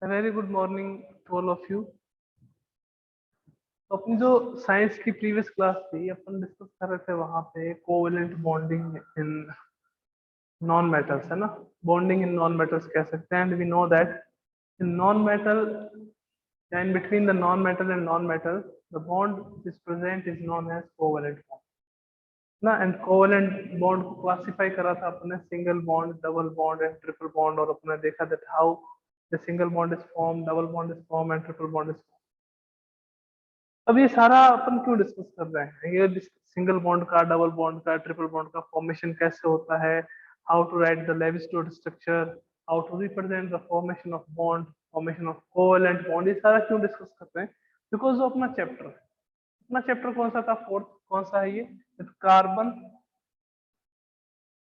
A very good morning to all of you. तो अपनी जो साइंस की प्रीवियस क्लास थी अपन डिस्कस कर रहे थे वहां पे covalent bonding in non metals है ना. बॉन्डिंग इन नॉन मेटल्स कह सकते हैं. And we know that in non metal या in between the non metal and non metal the bond is present is known as covalent bond ना. And covalent bond को classify करा था अपने single bond, double bond and triple bond. और अपने देखा that how the single bond is form, double bond is form and triple bond is. अब ये सारा अपन क्यों डिस्कस कर रहे हैं? ये सिंगल बॉन्ड का, डबल बॉन्ड का, ट्रिपल बॉन्ड का फॉर्मेशन कैसे होता है, how to write the Lewis dot structure, how to represent the formation of bond, formation of covalent bond, ये सारा क्यों डिस्कस करते हैं? बिकॉज जो अपना चैप्टर है, अपना चैप्टर कौन सा था? फोर्थ. कौन सा है ये? Carbon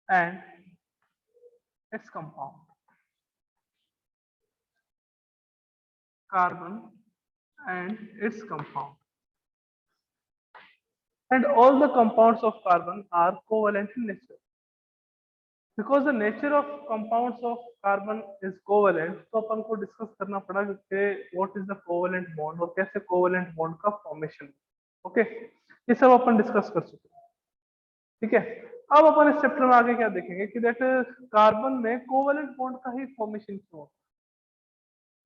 and its compound. Carbon and its compound. And all the compounds of carbon are covalent in nature. Because the nature of compounds of carbon is covalent, तो अपन को डिस्कस करना पड़ा कि what is the covalent bond और कैसे covalent bond का formation. Okay, ये सब अपन डिस्कस कर चुके हैं. ठीक है, अब अपन इस चैप्टर में आगे क्या देखेंगे कि दैट कार्बन में कोवेलेंट बॉन्ड का ही फॉर्मेशन क्यों होता है.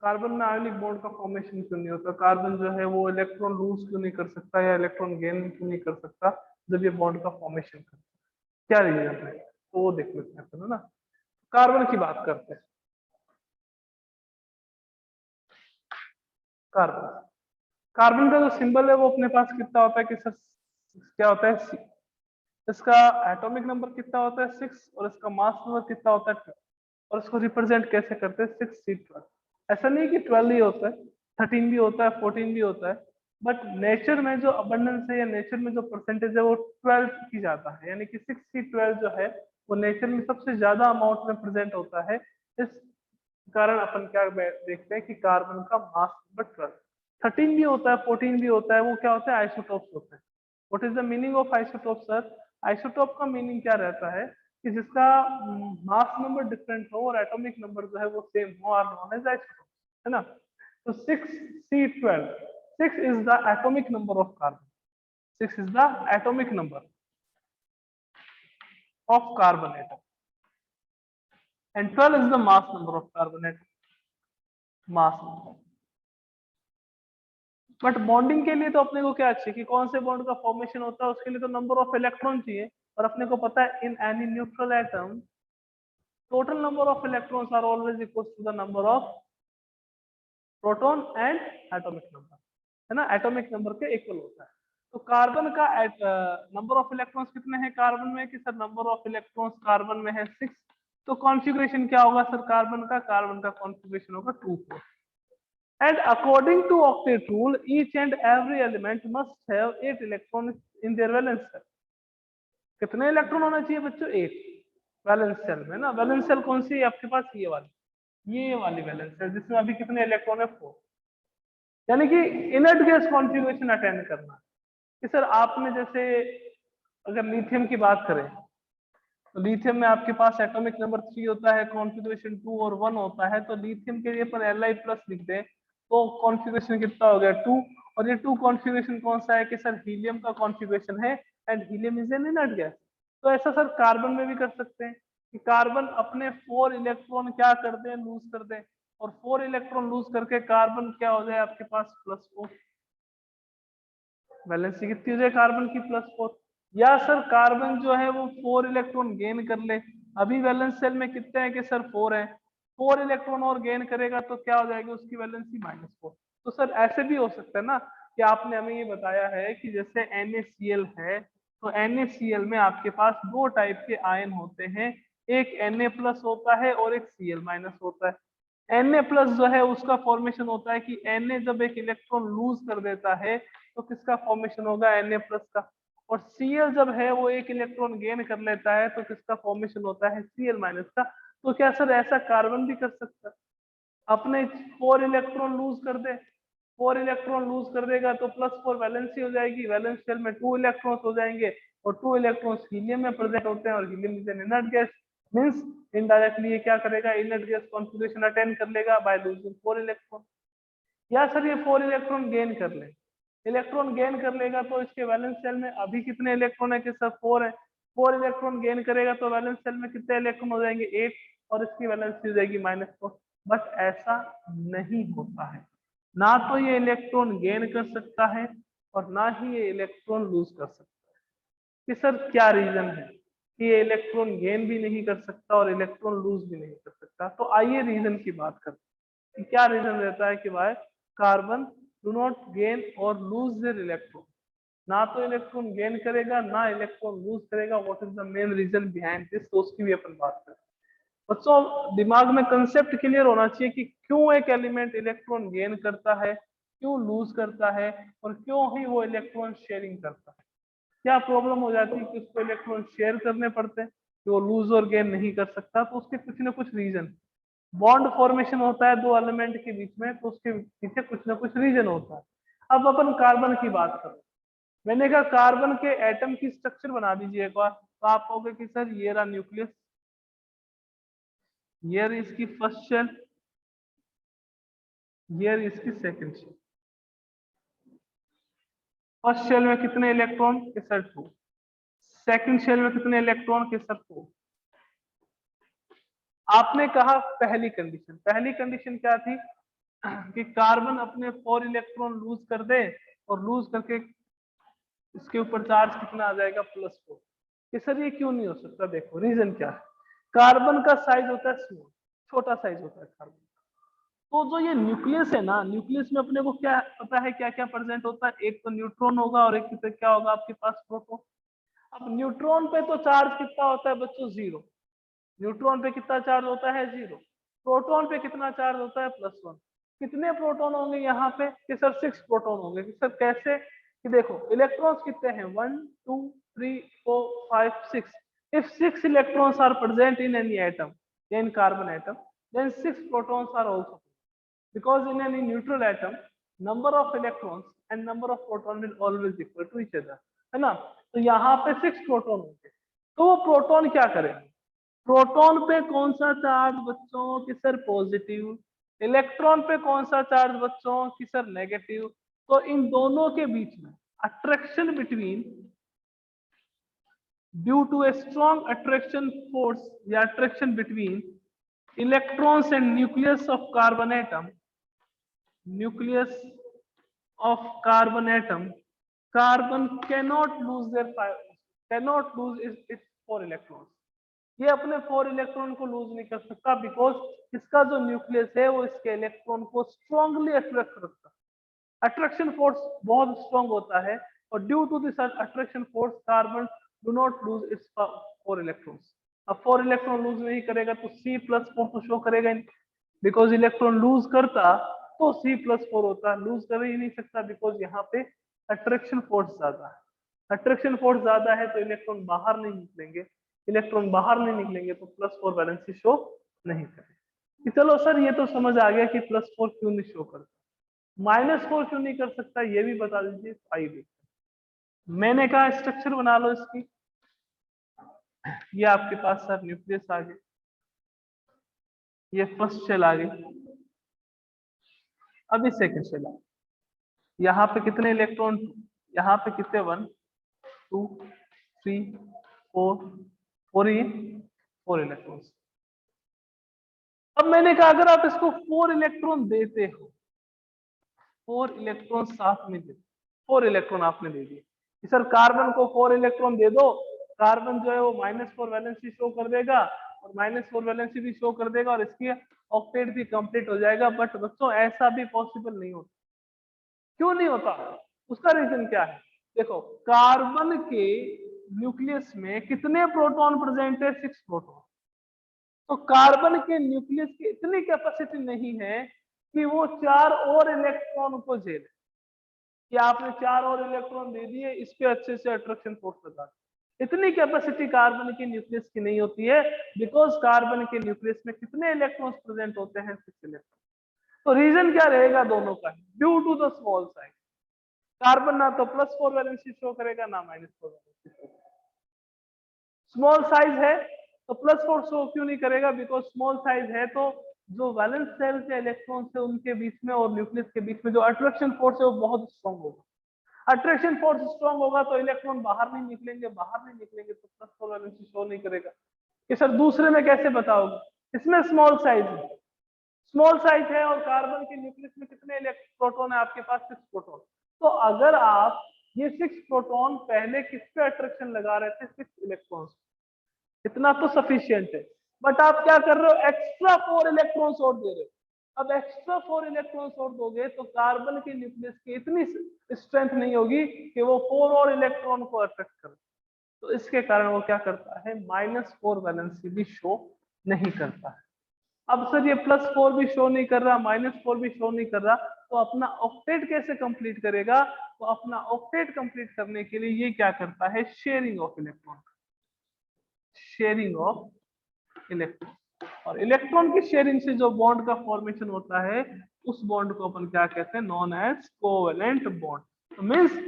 कार्बन में आयोनिक बॉन्ड का फॉर्मेशन क्यों नहीं होता? कार्बन जो है वो इलेक्ट्रॉन लूज क्यों नहीं कर सकता या इलेक्ट्रॉन गेन क्यों नहीं कर सकता जब ये बॉन्ड का फॉर्मेशन करता है? क्या रीजन है तो वो देख लेते हैं अपन, है ना. कार्बन की बात करते हैं. कार्बन कार्बन का जो सिंबल है वो अपने पास कितना होता है कि सर क्या होता है? C. इसका एटॉमिक नंबर कितना होता है? 6. और इसका मास नंबर कितना होता है? 12. और इसको रिप्रेजेंट कैसे करते हैं? 6C12. ऐसा नहीं कि 12 ही होता है, 13 भी होता है, 14 भी होता है. बट नेचर में जो अबंडेंस है या नेचर में जो परसेंटेज है वो 12 की ज्यादा है. यानी कि 6C12 जो है वो नेचर में सबसे ज्यादा अमाउंट में प्रेजेंट होता है. इस कारण अपन क्या देखते हैं कि कार्बन का मास नंबर 12. 13 भी होता है, 14 भी होता है, वो क्या होता है? आइसोटोप्स होते हैं. What is the meaning of isotope sir? Isotope का मीनिंग क्या रहता है कि जिसका मास नंबर डिफरेंट हो और एटॉमिक नंबर जो है वो सेम हो, आर नोन एज आइसोटोप, है ना. तो 6C12, 6 is the atomic number of carbon. 6 is the atomic number of carbon atom and 12 is the mass number of carbon atom. Mass number. But bonding के लिए तो अपने को क्या चाहिए कि कौन से बॉन्ड का फॉर्मेशन होता है? उसके लिए तो नंबर ऑफ इलेक्ट्रॉन चाहिए. और अपने को पता है in any neutral atom total number of electrons are always equal to the number of proton and atomic number, है ना. एटॉमिक नंबर के इक्वल होता है. तो कार्बन का नंबर ऑफ इलेक्ट्रॉन्स कितने हैं कार्बन में? कि sir number of electrons carbon में है 6. तो कॉन्फ़िगरेशन क्या होगा सर कार्बन का? कार्बन का कॉन्फ़िगरेशन होगा 2,4. And according to octet rule, each and every element must have 8 electrons in their valence cell. कितने इलेक्ट्रॉन होना चाहिए बच्चों? 8 वैलेंस सेल में ना. वैलेंस सेल कौन सी है आपके पास? ये वाली वैलेंस सेल जिसमें अभी कितने इलेक्ट्रॉन है? 4. यानी कि इनर्ट गैस कॉन्फ़िगरेशन अटेंड करना है. कि सर आपने जैसे अगर लिथियम की बात करें तो लिथियम में आपके पास एटॉमिक नंबर 3 होता है, कॉन्फ़िगरेशन 2 और 1 होता है. तो लिथियम के लिए अपन Li+ लिख दें तो कॉन्फ़िगरेशन कितना हो गया? 2. और ये 2 कॉन्फ़िगरेशन कौन सा है? कि सर हीलियम का कॉन्फ़िगरेशन है and helium is an inert gas. तो ऐसा सर कार्बन में भी कर सकते हैं कि कार्बन अपने 4 इलेक्ट्रॉन क्या कर दें? लूज कर दें. और 4 इलेक्ट्रॉन लूज करके कार्बन क्या हो जाए आपके पास? +4. वैलेंसी कितनी हो जाए कार्बन की? +4. या सर कार्बन जो है वो 4 इलेक्ट्रॉन गेन कर ले. अभी वैलेंस सेल में कितने हैं? कि सर 4 है. 4 इलेक्ट्रॉन और गेन करेगा तो क्या हो जाएगी उसकी वैलेंसी? -4. तो सर ऐसे भी हो सकता है ना कि आपने हमें ये बताया है कि जैसे NaCl है तो NaCl में आपके पास 2 टाइप के आयन होते हैं. एक Na+ होता है और एक Cl- होता है. Na+ जो है उसका फॉर्मेशन होता है कि Na जब एक इलेक्ट्रॉन लूज कर देता है तो किसका फॉर्मेशन होगा? Na+ का. और Cl जब है वो एक इलेक्ट्रॉन गेन कर लेता है तो किसका फॉर्मेशन होता है? Cl- का. तो क्या सर ऐसा कार्बन भी कर सकता है? अपने 4 इलेक्ट्रॉन लूज कर दे. 4 इलेक्ट्रॉन लूज कर देगा तो +4 वैलेंसी हो जाएगी. वैलेंस शेल में 2 इलेक्ट्रॉन्स हो जाएंगे और 2 इलेक्ट्रॉन्स हीलियम में प्रेजेंट होते हैं और helium is an inert gas. Means indirectly ये क्या करेगा, इनर गैस कॉन्फ़िगरेशन अटेन कर लेगा बाय लूजिंग 4 इलेक्ट्रॉन। या सर ये 4 इलेक्ट्रॉन गेन कर ले, इलेक्ट्रॉन गेन कर लेगा तो इसके वैलेंस सेल में अभी कितने इलेक्ट्रॉन है कि सर 4 है, 4 इलेक्ट्रॉन गेन करेगा तो वैलेंस सेल में कितने इलेक्ट्रॉन हो जाएंगे 8 और इसकी वैलेंस हो जाएगी -4। बट ऐसा नहीं होता है, ना तो ये इलेक्ट्रॉन गेन कर सकता है और ना ही ये इलेक्ट्रॉन लूज कर सकता है। कि सर क्या रीजन है कि ये इलेक्ट्रॉन गेन भी नहीं कर सकता और इलेक्ट्रॉन लूज भी नहीं कर सकता? तो आइए रीजन की बात करते हैं कि क्या रीजन रहता है कि भाई कार्बन डू नॉट गेन और लूज देयर इलेक्ट्रॉन, ना तो इलेक्ट्रॉन गेन करेगा ना इलेक्ट्रॉन लूज करेगा। What is the main reason behind this, तो उसकी भी अपन बात करें। बच्चों दिमाग में कंसेप्ट क्लियर होना चाहिए कि क्यों एक एलिमेंट इलेक्ट्रॉन गेन करता है, क्यों लूज करता है और क्यों ही वो इलेक्ट्रॉन शेयरिंग करता है। क्या प्रॉब्लम हो जाती है कि उसको इलेक्ट्रॉन शेयर करने पड़ते हैं कि वो लूज और गेन नहीं कर सकता? तो उसके कुछ ना कुछ रीजन, बॉन्ड फॉर्मेशन होता है दो एलिमेंट के बीच में, तो उसके पीछे कुछ ना कुछ रीजन होता है। अब अपन कार्बन की बात करें, मैंने कहा कार्बन के एटम की स्ट्रक्चर बना दीजिए एक बार, तो आप कहोगे कि सर ये रहा न्यूक्लियस, ये रही इसकी फर्स्ट शेल, ये रही इसकी सेकंड शेल। फर्स्ट शेल में कितने इलेक्ट्रॉन के सर 2, सेकंड शेल में कितने इलेक्ट्रॉन के सर 4। आपने कहा पहली कंडीशन क्या थी कि कार्बन अपने 4 इलेक्ट्रॉन लूज कर दे और लूज करके इसके ऊपर चार्ज कितना आ जाएगा +4। कि सर ये क्यों नहीं हो सकता? देखो रीजन क्या है, कार्बन का साइज होता है स्मॉल, छोटा साइज होता है कार्बन। तो जो ये न्यूक्लियस है ना, न्यूक्लियस में अपने को क्या पता है क्या क्या प्रेजेंट होता है, एक तो न्यूट्रॉन होगा और एक क्या होगा आपके पास प्रोटॉन। अब न्यूट्रॉन पे तो चार्ज कितना होता है बच्चों 0, न्यूट्रॉन पे कितना चार्ज होता है 0, प्रोटॉन पे कितना चार्ज होता है +1। कितने प्रोटॉन होंगे यहाँ पे कि सर 6 प्रोटॉन होंगे। कि सर कैसे? कि देखो इलेक्ट्रॉन्स कितने हैं 1 2 3 4 5 6। If 6 electrons are present in any atom, in carbon atom, then 6 protons are also, because in any neutral atom number of electrons and number of proton will always equal to each other, है ना? तो यहाँ पे 6 proton होंगे, तो वो proton क्या करेंगे, प्रोटॉन पे कौन सा चार्ज बच्चों की सर पॉजिटिव, इलेक्ट्रॉन पे कौन सा चार्ज बच्चों की सर नेगेटिव। तो इन दोनों के बीच में attraction between, due to a strong attraction force या attraction between electrons and nucleus of carbon atom, nucleus of carbon atom, carbon cannot lose its 4 electrons। ये अपने 4 इलेक्ट्रॉन को लूज नहीं कर सकता बिकॉज इसका जो न्यूक्लियस है वो इसके इलेक्ट्रॉन को स्ट्रांगली अट्रैक्ट करता है, अट्रैक्शन फोर्स बहुत स्ट्रांग होता है और due to this attraction force carbon do not lose its 4 electrons. अब 4 इलेक्ट्रॉन लूज नहीं करेगा तो C+4 तो शो करेगा नहीं, बिकॉज इलेक्ट्रॉन लूज करता तो C+4 होता, लूज कर ही नहीं सकता बिकॉज यहाँ पे अट्रैक्शन फोर्स ज्यादा है। अट्रैक्शन फोर्स ज्यादा है तो इलेक्ट्रॉन बाहर नहीं निकलेंगे, इलेक्ट्रॉन बाहर नहीं निकलेंगे तो +4 वैलेंसी शो नहीं करेगा। कि चलो सर ये तो समझ आ गया कि +4 क्यों नहीं शो करता, -4 क्यों नहीं कर सकता ये भी बता दीजिए। आइए देखते, मैंने कहा स्ट्रक्चर बना लो इसकी। ये आपके पास सर न्यूक्लियस आ गए, ये फर्स्ट शेल आ गई, अभी सेकंड शेल आ गई। यहाँ पे कितने इलेक्ट्रॉन, यहाँ पे कितने 1 2 3 4 4 ही 4 इलेक्ट्रॉन्स। अब मैंने कहा अगर आप इसको 4 इलेक्ट्रॉन देते हो, 4 इलेक्ट्रॉन साथ में दे, 4 इलेक्ट्रॉन आपने दे दिए कि सर कार्बन को 4 इलेक्ट्रॉन दे दो, कार्बन जो है वो -4 वैलेंसी शो कर देगा और -4 वैलेंसी भी शो कर देगा और इसकी ऑक्टेट भी कंप्लीट हो जाएगा। बट बच्चों ऐसा भी पॉसिबल नहीं होता। क्यों नहीं होता? उसका रीजन क्या है? देखो कार्बन के न्यूक्लियस में कितने प्रोटॉन प्रेजेंट है 6 प्रोटॉन। तो कार्बन के न्यूक्लियस की इतनी कैपेसिटी नहीं है कि वो 4 और इलेक्ट्रॉन को झेले, कि आपने 4 और इलेक्ट्रॉन दे दिए इस पे अच्छे से अट्रैक्शन फोर्स लगा, इतनी कैपेसिटी कार्बन के न्यूक्लियस की नहीं होती है बिकॉज कार्बन के न्यूक्लियस में कितने इलेक्ट्रॉन्स प्रेजेंट होते हैं 6 इलेक्ट्रॉन। तो रीजन क्या रहेगा दोनों का, due to the small size. Carbon ना तो +4 वैलेंसी शो करेगा ना -4 वैलेंसी शो करेगा, स्मॉल साइज है तो +4 शो क्यों नहीं करेगा? बिकॉज स्मॉल साइज है, तो जो वैलेंस शेल के इलेक्ट्रॉन्स है उनके बीच में और न्यूक्लियस के बीच में जो अट्रैक्शन फोर्स है वो बहुत स्ट्रॉन्ग होगा। अट्रैक्शन फोर्स स्ट्रॉन्ग होगा तो इलेक्ट्रॉन बाहर नहीं निकलेंगे, तो +4 वैलेंसी शो नहीं करेगा। कि सर दूसरे में कैसे बताओगे? इसमें स्मॉल साइज है, स्मॉल साइज है और कार्बन के न्यूक्लियस में कितने प्रोटॉन है आपके पास? 6 प्रोटॉन। तो अगर आप ये 6 प्रोटॉन पहले किस पे अट्रैक्शन लगा रहे थे? 6 इलेक्ट्रॉन्स, इतना तो सफिशियंट है। बट आप क्या कर रहे हो? एक्स्ट्रा 4 इलेक्ट्रॉन्स और दे रहे हो। अब एक्स्ट्रा 4 इलेक्ट्रॉन्स और दोगे तो कार्बन के न्यूक्लियस की इतनी स्ट्रेंथ नहीं होगी कि वो 4 और इलेक्ट्रॉन को अट्रैक्ट करे। तो इसके कारण वो क्या करता है? -4 वैलेंसी भी शो नहीं करता है। अब सर ये +4 भी शो नहीं कर रहा, -4 भी शो नहीं कर रहा, तो अपना ऑक्टेट कैसे कंप्लीट करेगा? तो अपना ऑक्टेट कंप्लीट करने के लिए ये क्या करता है? Sharing of electron, sharing of electron. और इलेक्ट्रॉन की शेयरिंग से जो बॉन्ड का फॉर्मेशन होता है उस बॉन्ड को अपन क्या कहते हैं? Known as covalent bond. तो मींस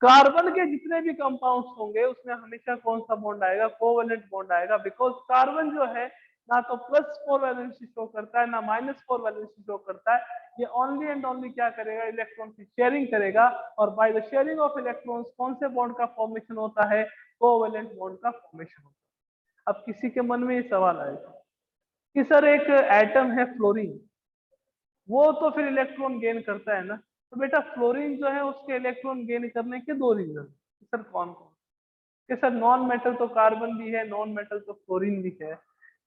कार्बन के जितने भी कंपाउंड्स होंगे उसमें हमेशा कौन सा बॉन्ड आएगा? कोवेलेंट बॉन्ड आएगा। बिकॉज कार्बन जो है ना तो +4 वैलेंसी शो करता है ना -4 वैलेंसी शो करता है। ये ओनली एंड ओनली क्या करेगा? इलेक्ट्रॉन की शेयरिंग करेगा। और by the sharing of electrons कौन से बॉन्ड का फॉर्मेशन होता है? कोवेलेंट बॉन्ड का फॉर्मेशन होता है। अब किसी के मन में ये सवाल आएगा कि सर एक एटम है फ्लोरीन, वो तो फिर इलेक्ट्रॉन गेन करता है ना। तो बेटा फ्लोरीन जो है उसके इलेक्ट्रॉन गेन करने के 2 रीजन। सर कौन कौन? कि सर नॉन मेटल तो कार्बन भी है, नॉन मेटल तो फ्लोरीन भी है।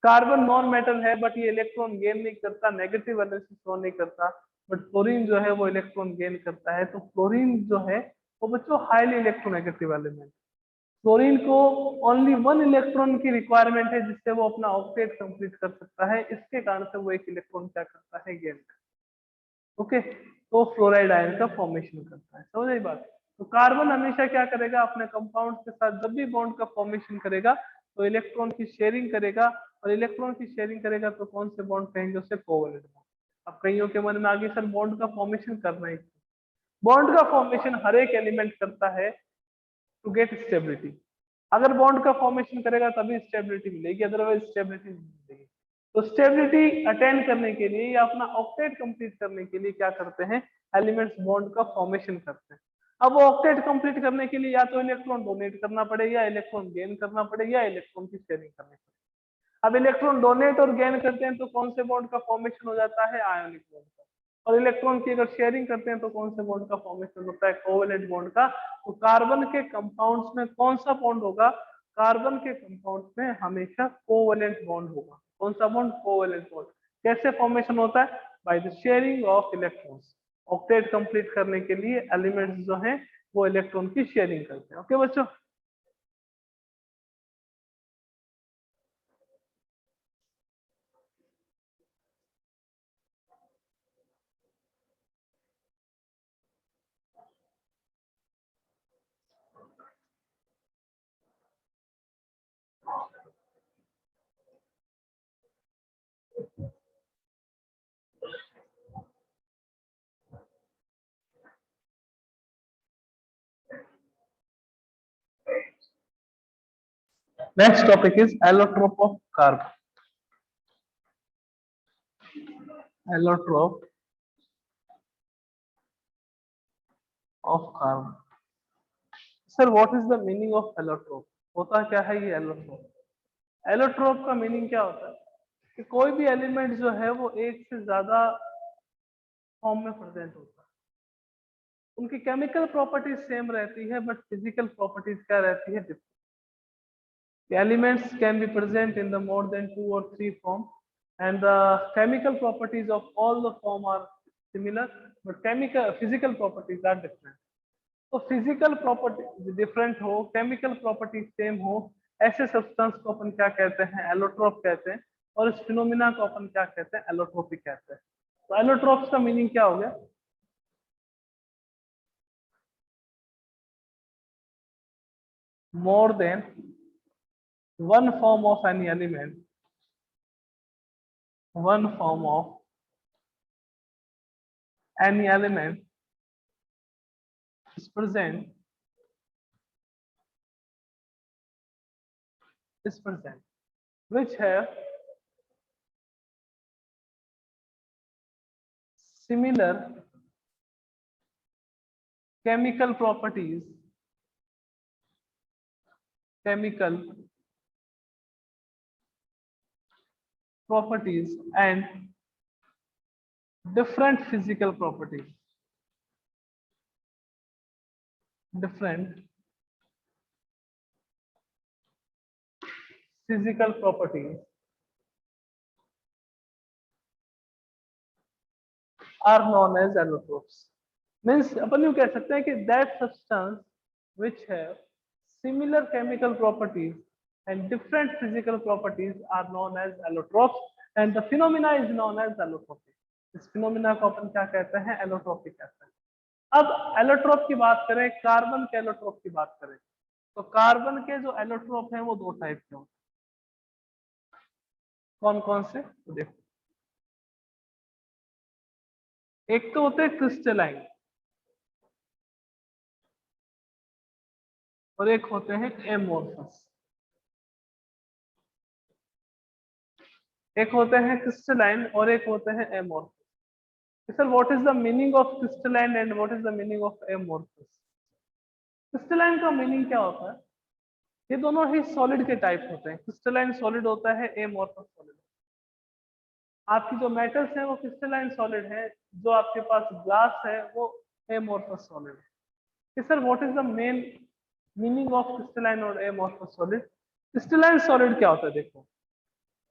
कार्बन नॉन मेटल है बट ये इलेक्ट्रॉन गेन नहीं करता, नेगेटिव वैलेंसी शो नहीं करता। बट फ्लोरीन जो है वो इलेक्ट्रॉन गेन करता है। तो फ्लोरीन जो है वो बच्चों हाईली इलेक्ट्रोनेगेटिव एलिमेंट। फ्लोरीन को ओनली 1 इलेक्ट्रॉन की रिक्वायरमेंट है जिससे वो अपना ऑक्टेट कंप्लीट कर सकता है। इसके कारण से वो एक इलेक्ट्रॉन क्या करता है? गेन। ओके, तो फ्लोराइड आयन का फॉर्मेशन करता है। समझ आई बात? तो कार्बन हमेशा क्या करेगा? अपने कंपाउंड के साथ जब भी बॉन्ड का फॉर्मेशन करेगा तो इलेक्ट्रॉन की शेयरिंग करेगा। और इलेक्ट्रॉन की शेयरिंग करेगा तो कौन से बॉन्ड कहेंगे? उसे कोवेलेंट बॉन्ड। अब कईयों के मन में आगे सर बॉन्ड का फॉर्मेशन करना ही, बॉन्ड का फॉर्मेशन हर एक एलिमेंट करता है टू गेट स्टेबिलिटी। अगर बॉन्ड का फॉर्मेशन करेगा तभी स्टेबिलिटी मिलेगी, अदरवाइज स्टेबिलिटी नहीं मिलेगी। तो स्टेबिलिटी अटेंड करने के लिए या अपना ऑक्टेट कंप्लीट करने के लिए क्या करते हैं? एलिमेंट्स बॉन्ड का फॉर्मेशन करते हैं। अब वो ऑक्टेट कंप्लीट करने के लिए या तो इलेक्ट्रॉन डोनेट करना पड़ेगा, इलेक्ट्रॉन गेन करना पड़ेगा, या इलेक्ट्रॉन की शेयरिंग करनी पड़ेगी। अब इलेक्ट्रॉन डोनेट और गेन करते हैं तो कौन से बॉन्ड का फॉर्मेशन हो जाता है? आयोनिक बॉन्ड का। और इलेक्ट्रॉन की अगर शेयरिंग करते हैं तो कौन से बॉन्ड का फॉर्मेशन होता है? कोवेलेंट बॉन्ड का। तो कार्बन के कंपाउंड्स में कौन सा बॉन्ड होगा? कार्बन के कंपाउंड्स में हमेशा कोवेलेंट बॉन्ड होगा। कौन सा बॉन्ड? Covalent bond. कैसे फॉर्मेशन होता है? By the sharing of electrons. Octet complete करने के लिए एलिमेंट्स जो हैं वो इलेक्ट्रॉन की शेयरिंग करते हैं। ओके बच्चों? Next topic is allotrope of carbon. Allotrope of carbon. Sir, what is the meaning of allotrope? होता क्या है ये allotrope? Allotrope का मीनिंग क्या होता है? कि कोई भी एलिमेंट जो है वो एक से ज्यादा फॉर्म में प्रेजेंट होता है। उनकी केमिकल प्रॉपर्टीज सेम रहती है बट फिजिकल प्रॉपर्टीज क्या रहती है? Different. The elements can be present in the more than 2 or 3 form, and the chemical properties of all the form are similar, but chemical physical properties are different. तो physical property different हो, chemical property same हो, ऐसे substance को अपन क्या कहते हैं? Allotrope कहते हैं। और इस फिनोमिना को अपन क्या कहते हैं? एलोट्रोपिक कहते हैं। तो एलोट्रोप्स का मीनिंग क्या हो गया? More than one form of any element, one form of any element is present, is present which have similar chemical properties and different physical properties are known as allotropes. Means अपन यूं कह सकते हैं कि that substance which have similar chemical properties and different physical properties are known as allotropes and the phenomena is known as allotropy. इस phenomena को अपन क्या कहते हैं? एलोट्रोपी कहते हैं। अब एलोट्रोप की बात करें, कार्बन के एलोट्रोप की बात करें, तो कार्बन के जो एलोट्रोप हैं वो दो टाइप के होते हैं। कौन कौन से? तो देखो, एक तो होते हैं क्रिस्टलाइन और एक होते हैं एमोर्फस। एक होते हैं क्रिस्टलाइन और एक होते हैं amorphous. Sir what is the meaning of crystalline and what is the meaning of amorphous? Crystalline का मीनिंग क्या होता है? ये दोनों ही सॉलिड के टाइप होते हैं। क्रिस्टलाइन सॉलिड होता है, एमोर्फस सॉलिड। आपकी जो मेटल्स हैं वो क्रिस्टलाइन सॉलिड है, जो आपके पास ग्लास है वो एमोर्फस सॉलिड है। Sir what is the main meaning of crystalline और एमोर्फस सॉलिड? क्रिस्टलाइन सॉलिड क्या होता है? देखो,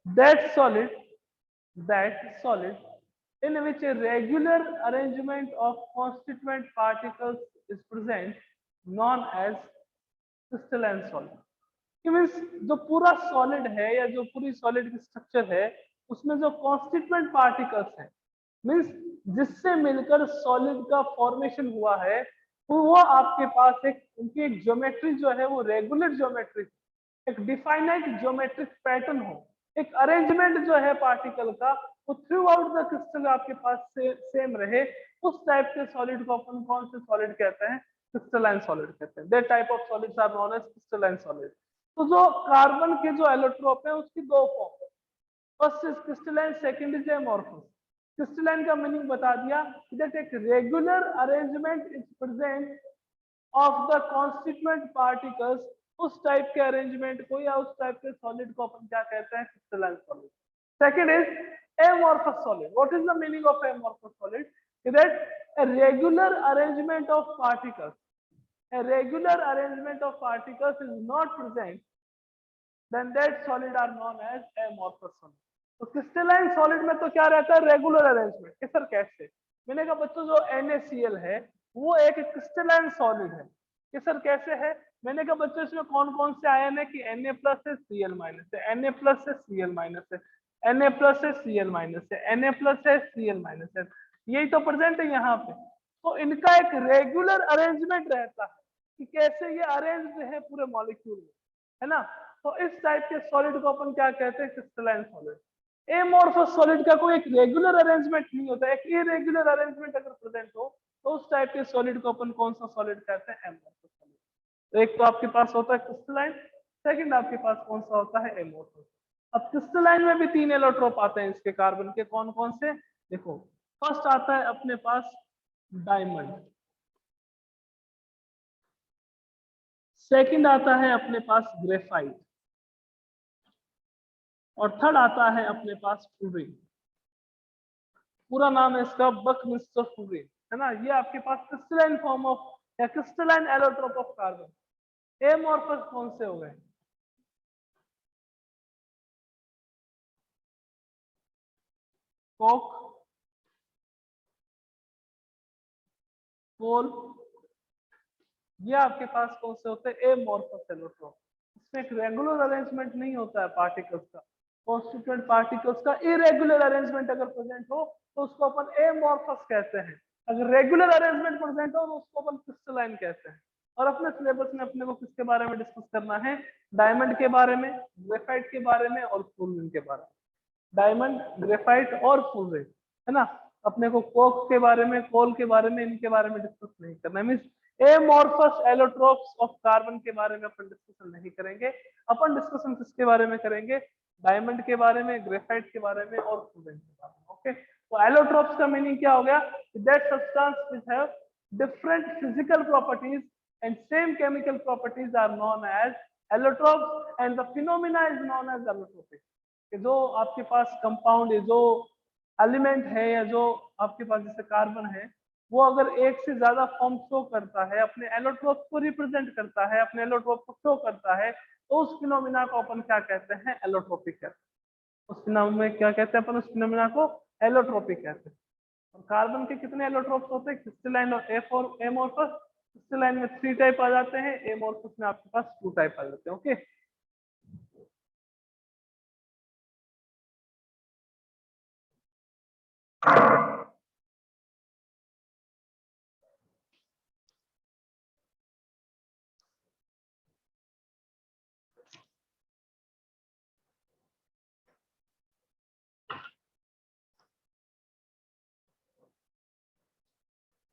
that solid in which a regular arrangement of constituent particles is present known as crystalline solid। Means जो पूरा solid है या जो पूरी सॉलिड की स्ट्रक्चर है उसमें जो कॉन्स्टिट्यूएंट पार्टिकल्स हैं, मीन्स जिससे मिलकर सॉलिड का फॉर्मेशन हुआ है, तो वो आपके पास एक उनकी एक ज्योमेट्री जो है वो रेगुलर ज्योमेट्री, एक डिफाइनाइट ज्योमेट्रिक पैटर्न हो, एक अरेंजमेंट जो है पार्टिकल का वो थ्रू आउट द क्रिस्टल आपके पास से सेम रहे, उस टाइप के सॉलिड को अपन कौन से सॉलिड कहते हैं? क्रिस्टलाइन सॉलिड कहते हैं। That type of solids are known as crystalline solid. तो जो कार्बन के जो एलोट्रोप है उसकी दो फॉर्म है, first is crystalline, second is amorphous. Crystalline का मीनिंग बता दिया, दैट एक regular arrangement is present of the constituent particles, उस टाइप के अरेंजमेंट को या उस टाइप के सॉलिड को अपन क्या कहते हैं? Crystalline solid. Second is amorphous solid. What is the meaning of amorphous solid? That a regular arrangement of particles is not present, then that solid are known as amorphous solid। तो crystalline solid में तो क्या रहता है? Regular arrangement. Sir कैसे? मैंने कहा बच्चों जो NaCl है वो एक क्रिस्टलाइन सॉलिड है। कि सर कैसे है? मैंने कहा बच्चों इसमें कौन कौन से आयन है कि Na प्लस है, Cl माइनस है, Na प्लस है, Cl माइनस है, Na प्लस है, Cl माइनस है, Na प्लस है, Cl माइनस है, यही तो प्रेजेंट है यहाँ पे। तो इनका एक रेगुलर अरेंजमेंट रहता है कि कैसे ये अरेंज है पूरे मॉलिक्यूल में, है ना? तो इस टाइप के सॉलिड को अपन क्या कहते हैं? Crystalline solid. एमोर्फस सॉलिड का कोई एक रेगुलर अरेंजमेंट नहीं होता, एक इरेगुलर अरेंजमेंट अगर प्रेजेंट हो तो उस टाइप के सॉलिड को अपन कौन सा सॉलिड कहते हैं? Amorphous solid. तो एक तो आपके पास होता है क्रिस्टलाइन, सेकंड आपके पास कौन सा होता है? एमोर्फस। अब क्रिस्टलाइन में भी तीन एलोट्रोप आते हैं इसके कार्बन के, कौन कौन से? देखो, फर्स्ट आता है अपने पास डायमंड, सेकंड आता है अपने पास ग्रेफाइट, और थर्ड आता है अपने पास फ्लोरीन। पूरा नाम है इसका बकमिस्टर फ्लोरीन, है ना? ये आपके पास क्रिस्टलाइन फॉर्म ऑफ या crystalline allotrope of carbon. Amorphous कौन से हो गए? कोक, कोल, ये आपके पास कौन से होते हैं? Amorphous allotrope. इसमें एक रेगुलर अरेंजमेंट नहीं होता है पार्टिकल्स का, कॉन्स्टिट्यूएंट पार्टिकल्स का इरेगुलर अरेंजमेंट अगर प्रेजेंट हो तो उसको अपन एमोर्फस कहते हैं। अगर रेगुलर अरेंजमेंट प्रेजेंट हो तो उसको अपन क्रिस्टलाइन कहते हैं। और अपने सिलेबस में अपने को किसके बारे में डिस्कस करना है? डायमंड के बारे में, ग्रेफाइट के बारे में और फ्लोरीन के बारे में। डायमंड, ग्रेफाइट और फ्लोरीन, है ना? अपने को कोक के बारे में, कोल के बारे में, इनके बारे में डिस्कस नहीं करना है। Means amorphous allotropes of carbon के बारे में अपन डिस्कशन नहीं करेंगे। अपन डिस्कशन किसके बारे में करेंगे? डायमंड के बारे में, ग्रेफाइट के बारे में और फ्लोरीन के बारे में। ओके, तो एलोट्रोप्स का मीनिंग क्या हो गया? That substance which have different physical properties and same chemical properties are known as allotropes and the phenomena is known as allotropic. जो आपके पास कंपाउंड है, जो एलिमेंट है या जो आपके पास जैसे कार्बन है, वो अगर एक से ज्यादा फॉर्म शो करता है, अपने एलोट्रोप को रिप्रेजेंट करता है, अपने एलोट्रोप को शो करता है, तो उस फिनोमिना को अपन क्या कहते हैं? एलोट्रोपिक कहते हैं। उस फिनोमिना में क्या कहते हैं अपन? उस फिनोमिना को एलोट्रोपिक कहते हैं। और कार्बन के कितने एलोट्रोप्स होते हैं? क्रिस्टलाइन और एमोर्फस। क्रिस्टलाइन में 3 टाइप आ जाते हैं, एमोर्फस में आपके पास 2 टाइप आ जाते हैं। ओके,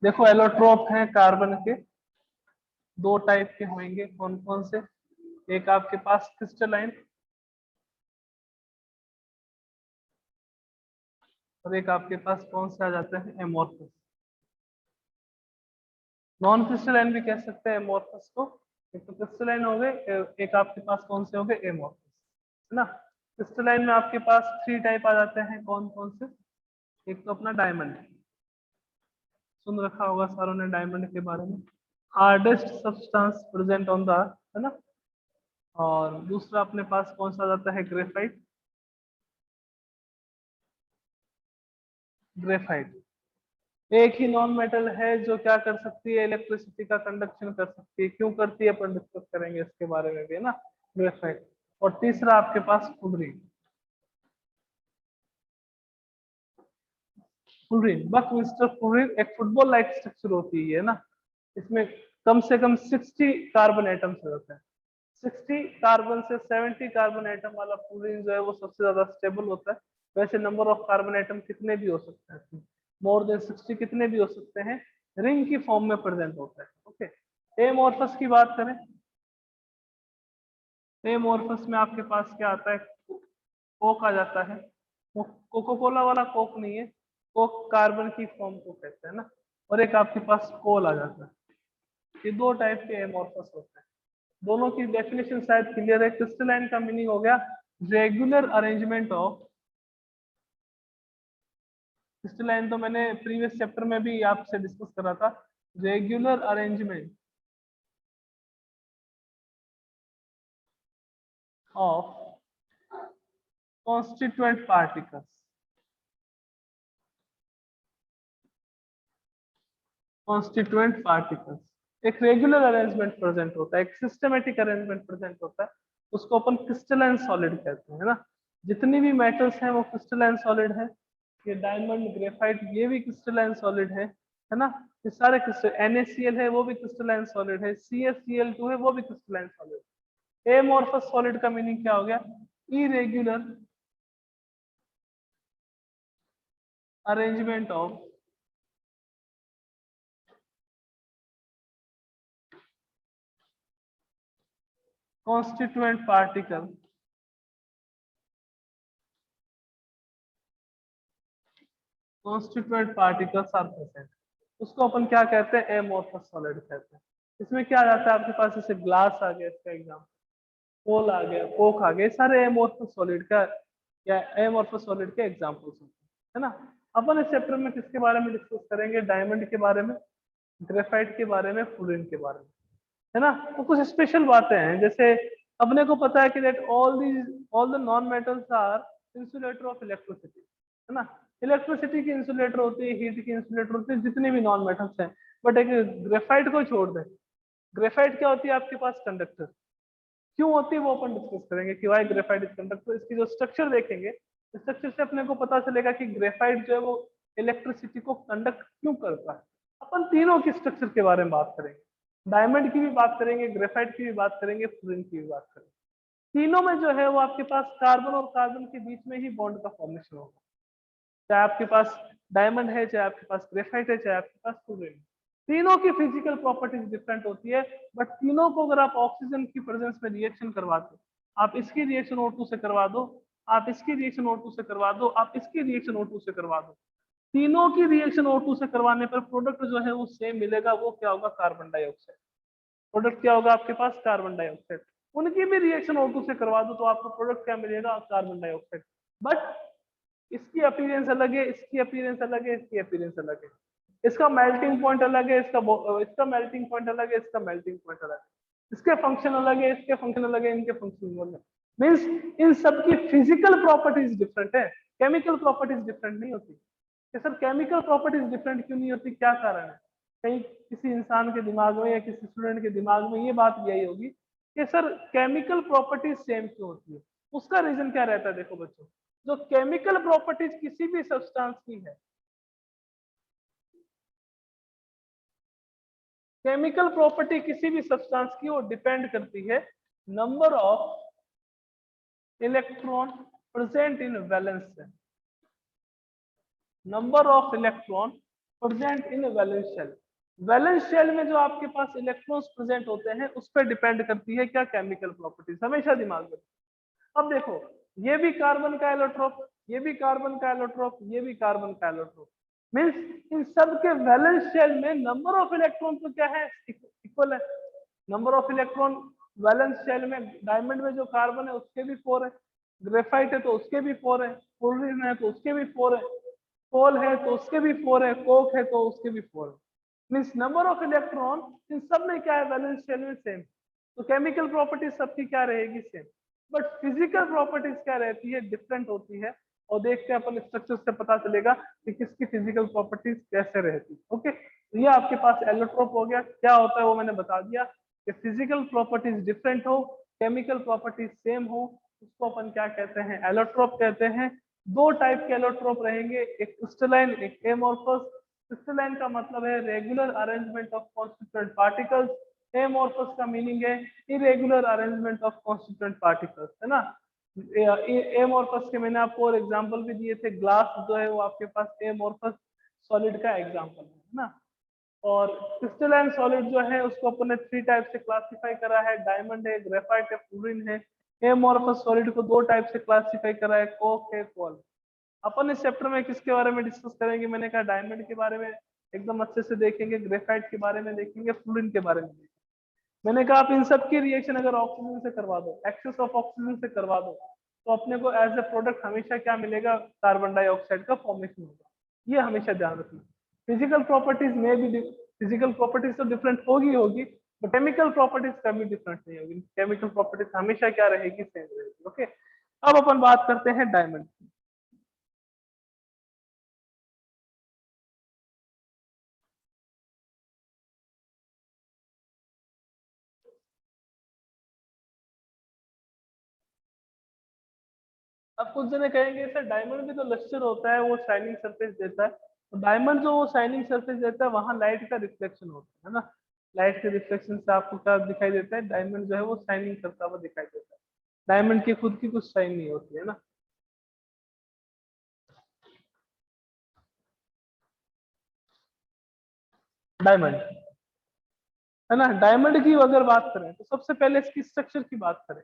देखो एलोट्रोप हैं कार्बन के, 2 टाइप के होंगे। कौन कौन से? एक आपके पास क्रिस्टलाइन और एक आपके पास कौन से आ जाते हैं? एमोर्फस। नॉन क्रिस्टलाइन भी कह सकते हैं एमोर्फस को। एक तो क्रिस्टलाइन हो गए, एक आपके पास कौन से हो गए? एमोर्फस, है ना। क्रिस्टलाइन में आपके पास 3 टाइप आ जाते हैं। कौन कौन से? एक तो अपना डायमंड, सुन रखा होगा सारों ने डायमंड के बारे में, hardest substance present on the earth, है ना। और दूसरा अपने पास कौन सा आ जाता है? ग्रेफाइट। ग्रेफाइट एक ही नॉन मेटल है जो क्या कर सकती है? इलेक्ट्रिसिटी का कंडक्शन कर सकती है। क्यों करती है अपन डिस्कस करेंगे इसके बारे में भी, है ना। ग्रेफाइट। और तीसरा आपके पास फ्लोरीन। फ्लोरीन, बकमिस्टर फ्लोरीन एक फुटबॉल लाइक स्ट्रक्चर होती है ना। इसमें कम से कम 60 कार्बन एटम्स होते हैं। 60 कार्बन से 70 कार्बन एटम वाला फ्लोरीन जो है वो सबसे ज्यादा स्टेबल होता है। वैसे नंबर ऑफ कार्बन एटम कितने भी हो सकते हैं, मोर देन 60 कितने भी हो सकते हैं, रिंग की फॉर्म में प्रेजेंट होता है। ओके, एमोर्फस की बात करें, एमोर्फस में आपके पास क्या आता है? कोक आ जाता है। वो कोको कोला वाला कोक नहीं है, कोक कार्बन की फॉर्म को कहते हैं ना। और एक आपके पास कोल आ जाता है। ये 2 टाइप के एमोर्फस होते हैं। दोनों की डेफिनेशन शायद क्लियर है। क्रिस्टलाइन का मीनिंग हो गया रेगुलर अरेंजमेंट ऑफ, क्रिस्टलाइन तो मैंने प्रीवियस चैप्टर में भी आपसे डिस्कस करा था, regular arrangement of constituent particles. Constituent particles एक रेगुलर अरेंजमेंट प्रेजेंट होता है, एक सिस्टमेटिक अरेंजमेंट प्रेजेंट होता है, उसको अपन क्रिस्टलाइन सॉलिड कहते हैं, है ना। जितनी भी मेटल्स हैं वो क्रिस्टलाइन सॉलिड है। ये डायमंड, ग्रेफाइट, ये भी क्रिस्टलाइन सॉलिड है ना। ये सारे NaCl है वो भी क्रिस्टलाइन सॉलिड है, CaCl2 है वो भी क्रिस्टलाइन सॉलिड है। एमोर्फस सॉलिड का मीनिंग क्या हो गया? Irregular arrangement of constituent particle constituent particles are present, उसको अपन क्या कहते हैं? एमोर्फस सॉलिड कहते हैं। इसमें क्या आ जाता है आपके पास? जैसे ग्लास आ गया इसका एग्जाम्पल, कोल आ गया, कोक आ गया, सारे एमोर्फस सॉलिड का या एमोर्फस सॉलिड के एग्जांपल्स होते हैं, है ना। अपन इस चैप्टर में किसके बारे में डिस्कस करेंगे? डायमंड के बारे में, ग्रेफाइट के बारे में, फ्लोरीन के बारे में, है ना। तो कुछ स्पेशल बातें हैं, जैसे अपने को पता है कि that all the non metals are insulator of electricity, है ना। इलेक्ट्रिसिटी की इंसुलेटर होती है, हीट की इंसुलेटर होती है, जितने भी नॉन मेटल्स हैं। बट एक ग्रेफाइट को छोड़ दें, ग्रेफाइट क्या होती है आपके पास? कंडक्टर। क्यों होती है वो अपन डिस्कस करेंगे कि वाई ग्रेफाइट इज कंडक्टर। इसकी जो स्ट्रक्चर देखेंगे, स्ट्रक्चर से अपने को पता चलेगा कि ग्रेफाइट जो है वो इलेक्ट्रिसिटी को कंडक्ट क्यों करता है। अपन तीनों की स्ट्रक्चर के बारे में बात करेंगे, डायमंड की भी बात करेंगे, ग्रेफाइट की भी बात करेंगे, फ्लोरीन की भी बात करेंगे। तीनों में जो है वो आपके पास कार्बन और कार्बन के बीच में ही बॉन्ड का फॉर्मेशन होगा। चाहे आपके पास डायमंड है, चाहे आपके पास ग्रेफाइट है, चाहे आपके पास फ्लोरीन है, तीनों की फिजिकल प्रॉपर्टीज डिफरेंट होती है। बट तीनों को अगर आप ऑक्सीजन की प्रेजेंस में रिएक्शन करवाते हो, आप इसकी रिएक्शन O2 से करवा दो, आप इसकी रिएक्शन O2 से करवा दो, आप इसकी रिएक्शन O2 से करवा दो, तीनों की रिएक्शन O2 से करवाने पर प्रोडक्ट जो है वो सेम मिलेगा, वो क्या होगा, कार्बन डाइऑक्साइड। प्रोडक्ट क्या होगा आपके पास, कार्बन डाइऑक्साइड। उनकी भी रिएक्शन O2 से करवा दो तो आपको प्रोडक्ट क्या मिलेगा, कार्बन डाइऑक्साइड। बट इसकी अपीयरेंस अलग है, इसकी अपीयरेंस अलग है, इसकी अपीयरेंस अलग है, इसका मेल्टिंग पॉइंट अलग है, इसका मेल्टिंग पॉइंट अलग है, इसका मेल्टिंग पॉइंट अलग है, इसके फंक्शन अलग है, इसके फंक्शन अलग है, इनके फंक्शन अलग है। मींस इन सब की फिजिकल प्रॉपर्टीज डिफरेंट है, केमिकल प्रॉपर्टीज डिफरेंट नहीं होती। कि सर केमिकल प्रॉपर्टीज डिफरेंट क्यों नहीं होती, क्या कारण है? कहीं किसी इंसान के दिमाग में या किसी स्टूडेंट के दिमाग में ये बात यही होगी कि सर केमिकल प्रॉपर्टीज सेम क्यों होती है। उसका रीजन क्या रहता है, देखो बच्चों, जो केमिकल प्रॉपर्टीज किसी भी सब्सटेंस की है, केमिकल प्रॉपर्टी किसी भी सब्सटेंस की, वो डिपेंड करती है number of electron present in valence shell, number of electron present in valence shell. Valence shell में जो आपके पास इलेक्ट्रॉन्स प्रेजेंट होते हैं उस पर डिपेंड करती है क्या, केमिकल प्रॉपर्टीज। हमेशा दिमाग में। अब देखो, ये भी कार्बन का एलोट्रोप, ये भी कार्बन का एलोट्रोप, ये भी कार्बन का एलोट्रोप, मींस इन सब के वैलेंस शेल में नंबर ऑफ इलेक्ट्रॉन तो क्या है, इक्वल है। Number of electron valence shell में डायमंड में जो कार्बन है उसके भी 4 है, ग्रेफाइट है तो उसके भी 4 है, फ्लोरीन है तो उसके भी 4 है, कोल है तो उसके भी 4 है, कोक है तो उसके भी 4 है। Means number of electron in सब में क्या है, वैलेंस शेल में सेम। तो केमिकल प्रॉपर्टीज सबकी क्या रहेगी, सेम। बट फिजिकल प्रॉपर्टीज क्या रहती है, डिफरेंट होती है। और देखते हैं अपन स्ट्रक्चर से पता चलेगा कि किसकी फिजिकल प्रॉपर्टीज कैसे रहती है। ओके, तो ये आपके पास एलोट्रोप हो गया। क्या होता है वो मैंने बता दिया कि फिजिकल प्रॉपर्टीज डिफरेंट हो, केमिकल प्रॉपर्टीज सेम हो, उसको अपन क्या कहते हैं, एलोट्रोप कहते हैं। दो टाइप के एलोट्रोप रहेंगे, एक क्रिस्टलाइन, एक एमॉर्फस। क्रिस्टलाइन का मतलब है regular arrangement of constituent particles, amorphous का मीनिंग है irregular arrangement of constituent particles, है ना। एमॉर्फस के मैंने आपको और एग्जांपल भी दिए थे, ग्लास जो है वो आपके पास एमॉर्फस सॉलिड का एग्जांपल है ना। और क्रिस्टलाइन सॉलिड जो है उसको अपन ने 3 टाइप से क्लासिफाई करा है, डायमंड है, ग्रेफाइट है, फ्लोरीन है। एमॉर्फस सॉलिड को 2 टाइप से क्लासिफाई करा है, कोक है, कोल। अपन इस चैप्टर में किसके बारे में डिस्कस करेंगे, मैंने कहा डायमंड के बारे में एकदम अच्छे से देखेंगे, ग्रेफाइट के बारे में देखेंगे, फ्लोरीन के बारे में देखेंगे। मैंने कहा आप इन सब की रिएक्शन अगर ऑक्सीजन से करवा दो, एक्सेस ऑफ ऑक्सीजन से करवा दो, तो अपने को एज ए प्रोडक्ट हमेशा क्या मिलेगा, कार्बन डाइऑक्साइड का फॉर्मेशन होगा। ये हमेशा ध्यान रखना। फिजिकल प्रॉपर्टीज में भी फिजिकल प्रॉपर्टीज तो डिफरेंट होगी, तो केमिकल प्रॉपर्टीज कभी डिफरेंट नहीं होगी। केमिकल प्रॉपर्टीज हमेशा क्या रहेगी, सेम रहेगी। ओके, अब अपन बात करते हैं डायमंड की। अब कुछ जने कहेंगे सर डायमंड भी तो लस्टर होता है, वो शाइनिंग सरफेस देता है। तो डायमंड जो वो शाइनिंग सरफेस देता है वहां लाइट का रिफ्लेक्शन होता है ना। लाइट के रिफ्लेक्शन से आपको क्या दिखाई देता है, डायमंड जो है वो शाइनिंग करता हुआ दिखाई देता है। डायमंड की खुद की कुछ शाइन नहीं होती है ना। डायमंड, है ना। डायमंड की अगर बात करें तो सबसे पहले इसकी स्ट्रक्चर की बात करें।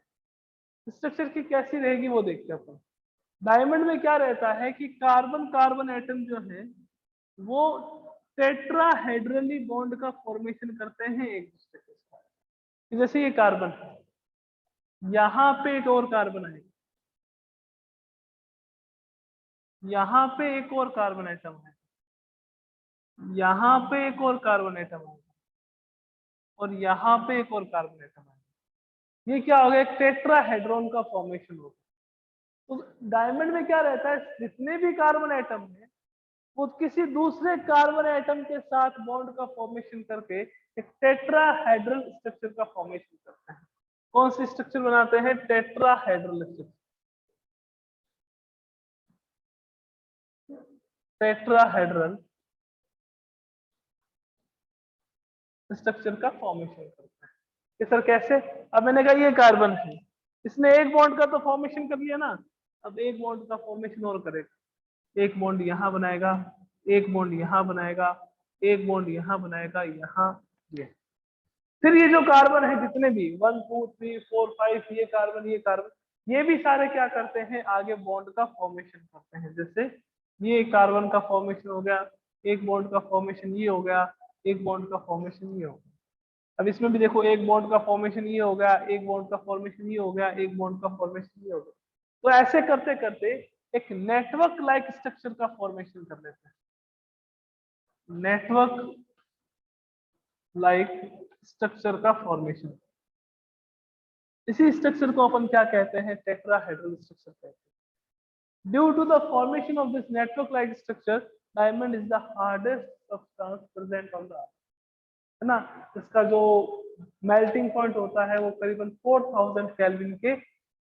स्ट्रक्चर की कैसी रहेगी वो देखते हैं अपन। डायमंड में क्या रहता है कि कार्बन कार्बन एटम जो है वो टेट्राहेड्रली बॉन्ड का फॉर्मेशन करते हैं एक दूसरे के साथ। जैसे ये कार्बन है, यहाँ पे एक और कार्बन है, यहाँ पे एक और कार्बन एटम है, यहाँ पे एक और कार्बन एटम है, और यहाँ पे एक और कार्बन एटम है। ये क्या हो गया, एक टेट्राहेड्रॉन का फॉर्मेशन हो गया। तो डायमंड में क्या रहता है, जितने भी कार्बन एटम है वो किसी दूसरे कार्बन एटम के साथ बॉन्ड का फॉर्मेशन करके एक टेट्राहेड्रल स्ट्रक्चर का फॉर्मेशन करते हैं। कौन सी स्ट्रक्चर बनाते हैं, टेट्राहेड्रल स्ट्रक्चर, टेट्राहेड्रल स्ट्रक्चर का फॉर्मेशन करते हैं। कि सर कैसे, अब मैंने कहा ये कार्बन है, इसने एक बॉन्ड का तो फॉर्मेशन कर लिया ना, अब एक बॉन्ड का फॉर्मेशन और करेगा। एक बॉन्ड यहाँ बनाएगा, एक बॉन्ड यहाँ बनाएगा, एक बॉन्ड यहाँ बनाएगा, यहाँ ये। फिर ये जो कार्बन है जितने भी 1 2 3 4 5, ये कार्बन, ये कार्बन, ये भी सारे क्या करते हैं, आगे बॉन्ड का फॉर्मेशन करते हैं। जैसे ये कार्बन का फॉर्मेशन हो गया, एक बॉन्ड का फॉर्मेशन ये हो गया, एक बॉन्ड का फॉर्मेशन ये हो गया। अब इसमें भी देखो, एक बॉन्ड का फॉर्मेशन ये हो गया, एक बॉन्ड का फॉर्मेशन ये हो गया, एक बॉन्ड का फॉर्मेशन ये हो गया। तो ऐसे करते करते एक नेटवर्क लाइक स्ट्रक्चर का फॉर्मेशन कर लेते हैं। नेटवर्क लाइक स्ट्रक्चर का फॉर्मेशन, इसी स्ट्रक्चर को अपन क्या कहते हैं, टेट्राहेड्रल स्ट्रक्चर कहते हैं। Due to the formation of this network like structure, diamond is the hardest substance present on the earth, है ना। इसका जो मेल्टिंग पॉइंट होता है वो करीबन 4000 केल्विन के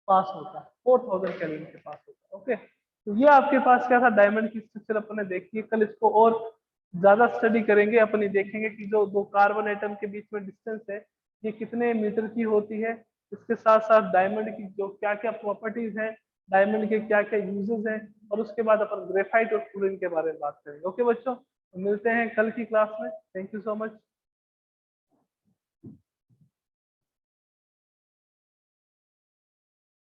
पास होता है, 4000 केल्विन के पास होता है। ओके, तो ये आपके पास क्या था, डायमंड की स्ट्रक्चर अपने देखी है। कल इसको और ज्यादा स्टडी करेंगे, अपनी देखेंगे कि जो दो कार्बन एटम के बीच में डिस्टेंस है ये कितने मीटर की होती है। इसके साथ साथ डायमंड की जो क्या क्या प्रॉपर्टीज है, डायमंड के क्या क्या यूजेस हैं, और उसके बाद अपन ग्रेफाइट और फ्लोरीन के बारे में बात करेंगे। ओके बच्चों, तो मिलते हैं कल की क्लास में। Thank you so much.